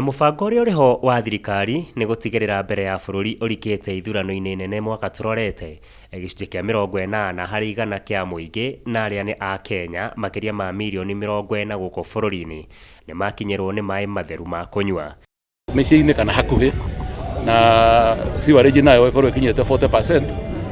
Mũbango ũrĩa ũrĩ ho wa thirikari nĩ gũtigĩrĩra mbere ya bũrũri ũrikĩte ithurano-inĩ nene mwaka tũrorete, gĩcunjĩ kĩa 80 harĩ 100 kĩa mũingĩ na arĩa nĩ a Kenya makĩria ma mirioni 40 gũkũ bũrũri-inĩ nĩ makinyĩrwo nĩ maĩ matheru ma kũnyua. Mĩciĩ-inĩ kana hakuhĩ na sewerage nayo ĩkorwo ĩkinyĩte 40%.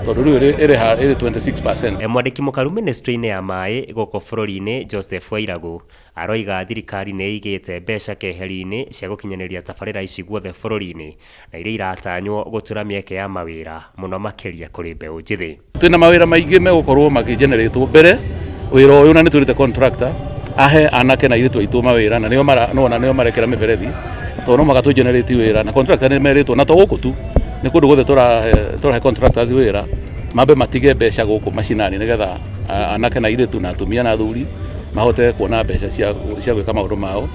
Tondũ rĩu ĩrĩ 26%. Mwandĩki mũkaru ministry-inĩ ya maĩ gũkũ bũrũri-inĩ Joseph Wairagũ aroiga thirikari nĩ ĩigĩte mbeca keheri-inĩ cia gũkinyanĩria tabarĩra ici guothe bũrũri-inĩ na iria iratanywo gũtura mĩeke ya mawĩra mũno makĩria kũrĩ mbeũ njĩthĩ. Twĩna mawĩra maingĩ megũkorwo makĩgeneratwo mbere, wĩra ũyũ na nĩ twĩrĩte contractor ahe anake na airĩtu aitũ mawĩra na nĩo marekera mĩberethi tondũ no magatũgenerate wĩra na contractor nĩ merĩtwo na to gũkũ tu nĩ kũndũ guothe tũrahe contractors wĩra mambe matige mbeca gũkũ macinani nĩgetha anake na airĩtu na atumia na athuri mahote kuona mbeca cia gwĩka maũndũ mao.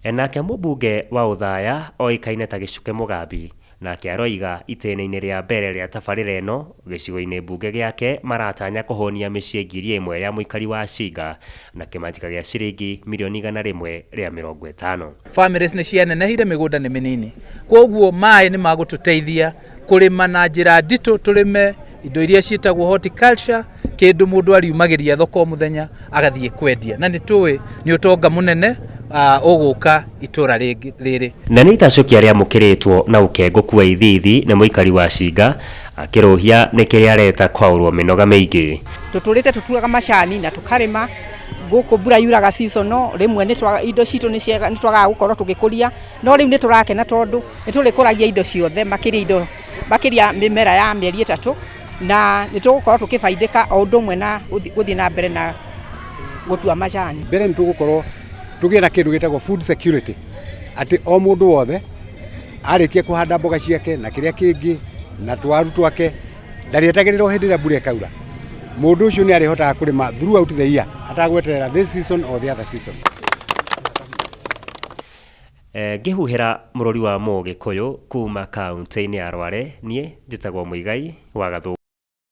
Nake mũmbunge wa Ũthaya oĩkaine ta Gĩcuke Mũgambi nake aroiga itĩna-inĩ rĩa mbere rĩa tabarĩra ĩno gĩcigo-inĩ mbunge gĩake maratanya kũhonia mĩciĩ 1,000 ya mũikari wa Cinga na kĩmanjĩka gĩa ciringi mirioni 150. Families nĩ cianenehire, mĩgũnda nĩ mĩnini, koguo maĩ nĩ magũtũteithia kũrĩma na njĩra nditũ, tũrĩme indo iria ciĩtagwo horticulture, kĩndũ mũndũ ariumagĩria thoko mũthenya agathiĩ kwendia, na nĩ tũĩ nĩ ũtonga mũnene ũgũka itũra rĩrĩ. Na nĩ itacokia rĩa mũkĩrĩtwo na ũkengũku wa ithithi nĩ mũikari wa Cinga akĩrũhia nĩ kĩrĩa areta kwaũrwo mĩnoga mĩingĩ. Tũtũrĩte tũtuaga macani na tũkarĩma gũkũ mbura yuraga season rĩmwe indo citũ nĩ twagaga gũkorwo tũgĩkũria, no rĩu nĩ tũrakena tondũ nĩ tũrĩkũragia indo ciothe makĩria mĩmera ya mĩeri 3 na nĩ tũgũkorwo tũkĩbaindĩka o ũndũ ũmwe na gũthiĩ na mbere na gũtua macani. Mbere nĩ tũgũkorwo tũgĩe na kĩndũ gĩtagwo food security, atĩ o mũndũ wothe arĩkia kũhanda mboga ciake na kĩrĩa kĩngĩ na twaru twake ndarĩetagĩrĩra hĩndĩ ĩrĩa mbura ĩkaura. Mũndũ ũcio nĩ arĩhotaga kũrĩma throughout the year atagweterera this season or the other season. Ngĩhuhĩra mũrori wa Mũgĩkũyũ kuma kaunti-inĩ ya Rware, niĩ njĩtagwo Mũigai wa Gathũngũ.